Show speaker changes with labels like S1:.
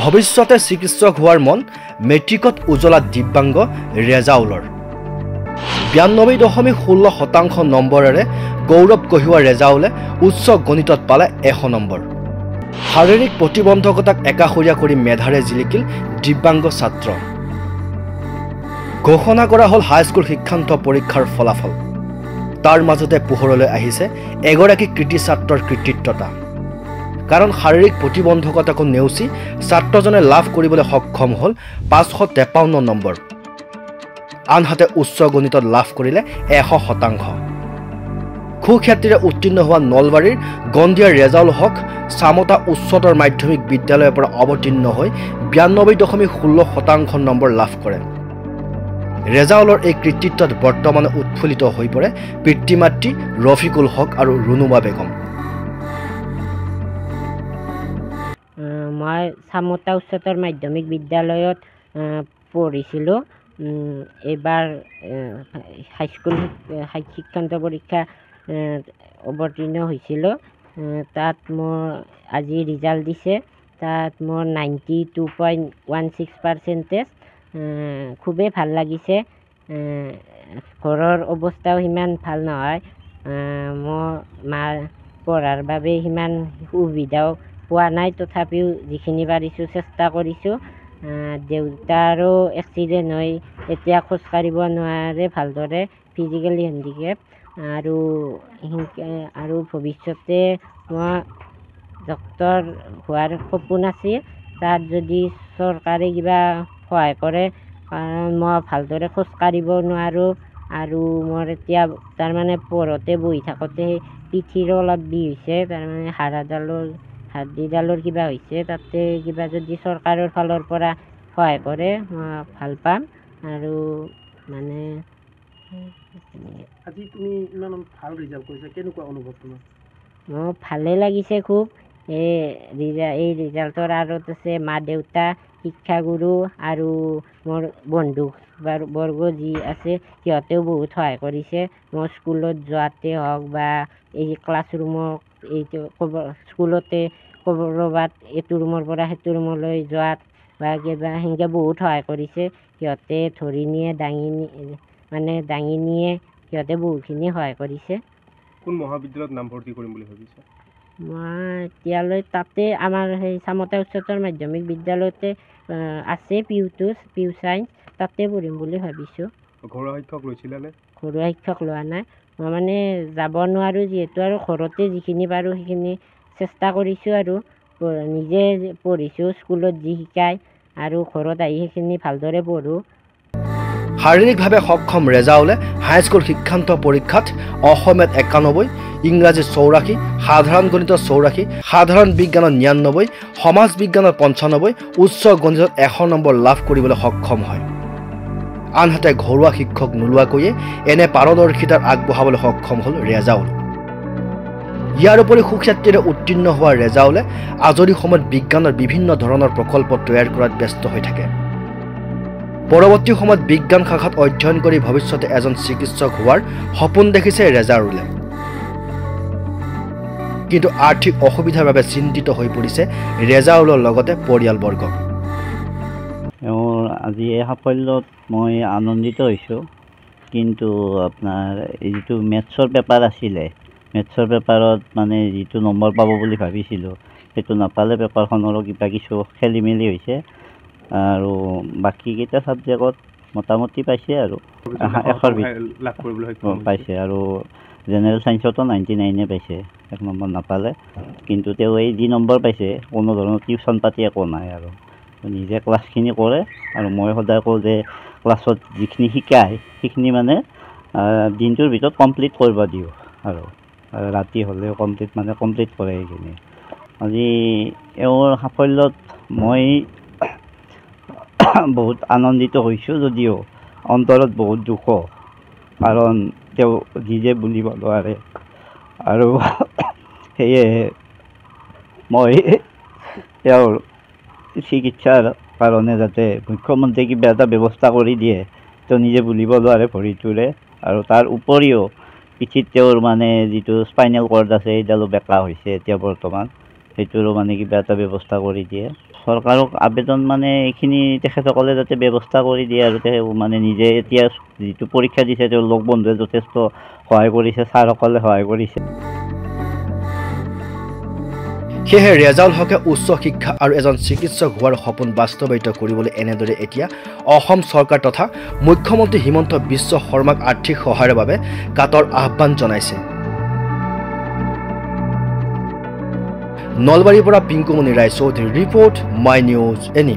S1: ভৱিষ্যতে চিকিৎসক হোৱাৰ মন মেট্ৰিকত উজ্বলা দিব্যাংগ ৰেজাউলৰ 92.16% নম্বৰেৰে গৌৰৱ কঢ়িওৱা ৰেজাউলে উচ্চ গণিতত পালে 100 নম্বৰ শাৰীৰিক প্ৰতিবন্ধকতাক একাষৰীয়া কৰি মেধাৰে জিলিকিল দিব্যাংগ ছাত্ৰ ঘোষণা কৰা হ'ল হাইস্কুল শিক্ষান্ত পৰীক্ষাৰ ফলাফল তাৰ মাজতে পোহৰলৈ আহিছে এগৰাকী কৃতি ছাত্ৰৰ কৃতিত্বতা কাৰণ শাৰীৰিক প্ৰতিবন্ধকতাকো নেওচি ছাত্ৰজনে লাভ কৰিবলৈ সক্ষম হ'ল 553 নম্বৰ আনহাতে উচ্চ গণিতত লাভ কৰিলে 100% সুখ্যাতিৰে উত্তীৰ্ণ হোৱা নলবাৰীৰ গন্ধিয়াৰ ৰেজাউল হক চামতা উচ্চতৰ মাধ্যমিক বিদ্যালয়ৰ পৰা অৱতীৰ্ণ হৈ 92.16% নম্বৰ লাভ কৰে ৰেজাউলৰ এই কৃতিত্বত বৰ্তমানে উৎফুল্লিত হৈ পৰে পিতৃ-মাতৃ ৰফিকুল হক আৰু ৰুনুমা বেগম
S2: মই চামতা উচ্চতৰ মাধ্যমিক বিদ্যালয়ত পঢ়িছিলোঁ এবাৰ হাইস্কুল শিক্ষান্ত পৰীক্ষা অৱতীৰ্ণ হৈছিলোঁ তাত মোৰ আজি ৰিজাল্ট দিছে তাত মোৰ 92.16% খুবেই ভাল লাগিছে ঘৰৰ অৱস্থাও সিমান ভাল নহয় মোৰ মাৰ পঢ়াৰ বাবে সিমান সুবিধাও পোৱা নাই তথাপিও যিখিনি পাৰিছোঁ চেষ্টা কৰিছোঁ দেউতাৰো এক্সিডেণ্ট হৈ এতিয়া খোজকাঢ়িব নোৱাৰে ভালদৰে ফিজিকেলি হেণ্ডিকেপ আৰু ভৱিষ্যতে মই ডক্তৰ হোৱাৰ সপোন আছে তাত যদি চৰকাৰে কিবা সহায় কৰে কাৰণ মই ভালদৰে খোজকাঢ়িব নোৱাৰোঁ আৰু মোৰ এতিয়া তাৰমানে পঢ়োতে বহি থাকোঁতে পিঠিৰো অলপ বিষ হৈছে তাৰমানে হাড়দিডালৰ কিবা হৈছে তাতে কিবা যদি চৰকাৰৰ ফালৰ পৰা সহায় কৰে মই ভাল পাম আৰু মানে
S3: আজি তুমি ইমান ভাল ৰিজাল্ট কৰিছা কেনেকুৱা অনুভৱ তোমাৰ
S2: মোৰ ভালে লাগিছে খুব এই ৰিজাল্টৰ আঁৰত আছে মা দেউতা শিক্ষাগুৰু আৰু মোৰ বন্ধু বৰ্গ যি আছে সিহঁতেও বহুত সহায় কৰিছে মোৰ স্কুলত যোৱাতে হওক বা এই ক্লাছৰুমত স্কুলতে ক'ৰবাত এইটো ৰুমৰ পৰা সেইটো ৰুমলৈ যোৱাত বা কিবা সেনেকৈ বহুত সহায় কৰিছে সিহঁতে ধৰি নিয়ে দাঙি নিয়ে সিহঁতে বহুতখিনি সহায় কৰিছে
S3: কোন মহাবিদ্যালয়ত নামভৰ্তি কৰিম বুলি ভাবিছা
S2: মই এতিয়ালৈ তাতে আমাৰ সেই চামতা উচ্চতৰ মাধ্যমিক বিদ্যালয়তে আছে পিউ চাইন্স তাতে পঢ়িম বুলি ভাবিছোঁ
S3: ঘৰুৱা শিক্ষক লৈছিলানে
S2: ঘৰুৱা শিক্ষক লোৱা নাই মই মানে যাব নোৱাৰোঁ যিহেতু আৰু ঘৰতে যিখিনি পাৰোঁ সেইখিনি চেষ্টা কৰিছোঁ আৰু নিজে পঢ়িছোঁ স্কুলত যি শিকায় আৰু ঘৰত আহি সেইখিনি ভালদৰে পঢ়োঁ
S1: শাৰীৰিকভাৱে সক্ষম ৰেজাউলে হাইস্কুল শিক্ষান্ত পৰীক্ষাত অসমীয়াত 91 ইংৰাজী 84 সাধাৰণ গণিতত 84 সাধাৰণ বিজ্ঞানত 99 সমাজ বিজ্ঞানত 95 উচ্চ গণিতত 100 নম্বৰ লাভ কৰিবলৈ সক্ষম হয় আনহাতে ঘৰুৱা শিক্ষক নোলোৱাকৈয়ে এনে পাৰদৰ্শিতাৰ আগবঢ়াবলৈ সক্ষম হ'ল ৰেজাউল ইয়াৰ উপৰি সুখ্যাতিৰে উত্তীৰ্ণ হোৱা ৰেজাউলে আজৰি সময়ত বিজ্ঞানৰ বিভিন্ন ধৰণৰ প্ৰকল্প তৈয়াৰ কৰাত ব্যস্ত হৈ থাকে পৰৱৰ্তী সময়ত বিজ্ঞান শাখাত অধ্যয়ন কৰি ভৱিষ্যতে এজন চিকিৎসক হোৱাৰ সপোন দেখিছে ৰেজাউলে কিন্তু আৰ্থিক অসুবিধাৰ বাবে চিন্তিত হৈ পৰিছে ৰেজাউলৰ লগতে পৰিয়ালবৰ্গ
S4: আজি এই সাফল্যত মই আনন্দিত হৈছোঁ কিন্তু আপোনাৰ এই যিটো মেথছৰ পেপাৰ আছিলে মেথছৰ পেপাৰত মানে যিটো নম্বৰ পাব বুলি ভাবিছিলোঁ সেইটো নাপালে পেপাৰখনৰো কিবা কিছু খেলি মেলি হৈছে আৰু বাকীকেইটা ছাবজেক্টত মোটামুটি পাইছে আৰু 100
S3: লাভ কৰিবলৈ
S4: পাইছে আৰু জেনেৰেল ছায়েন্সতো 99 পাইছে 1 নম্বৰ নাপালে কিন্তু তেওঁ এই যি নম্বৰ পাইছে কোনো ধৰণৰ টিউশ্যন পাতি একো নাই আৰু নিজে ক্লাছখিনি কৰে আৰু মই সদায় কওঁ যে ক্লাছত যিখিনি শিকায় সেইখিনি মানে দিনটোৰ ভিতৰত কমপ্লিট কৰিব দিওঁ আৰু ৰাতি হ'লেও কমপ্লিট কৰে সেইখিনি আজি এওঁৰ সাফল্যত মই বহুত আনন্দিত হৈছোঁ যদিও অন্তৰত বহুত দুখ কাৰণ তেওঁ নিজে বুলিব নোৱাৰে আৰু সেয়ে মই তেওঁৰ চিকিৎসাৰ কাৰণে যাতে মুখ্যমন্ত্ৰীয়ে কিবা এটা ব্যৱস্থা কৰি দিয়ে তেওঁ নিজে বুলিব নোৱাৰে ভৰিটোৰে আৰু তাৰ উপৰিও পিঠিত তেওঁৰ মানে যিটো স্পাইনেল কৰ্ড আছে সেইডালো বেকা হৈছে এতিয়া বৰ্তমান সেইটোৰো মানে কিবা এটা ব্যৱস্থা কৰি দিয়ে চৰকাৰক আবেদন মানে এইখিনি তেখেতসকলে যাতে ব্যৱস্থা কৰি দিয়ে আৰু মানে নিজে এতিয়া যিটো পৰীক্ষা দিছে তেওঁ লগ বন্ধুৱে যথেষ্ট সহায় কৰিছে, ছাৰসকলে সহায় কৰিছে।
S1: সেয়েহে ৰেজাউল হকে উচ্চ শিক্ষা আৰু এজন চিকিৎসক হোৱাৰ সপোন বাস্তৱায়িত কৰিবলৈ এনেদৰে এতিয়া অসম চৰকাৰ তথা মুখ্যমন্ত্ৰী হিমন্ত বিশ্ব শৰ্মাক আৰ্থিক সহায়ৰ বাবে কাটৰ আহ্বান জনাইছে। নলবাৰীৰ পৰা পিংকুমণি ৰায় চৌধুৰীৰ ৰিপৰ্ট, মাই নিউজ এনি।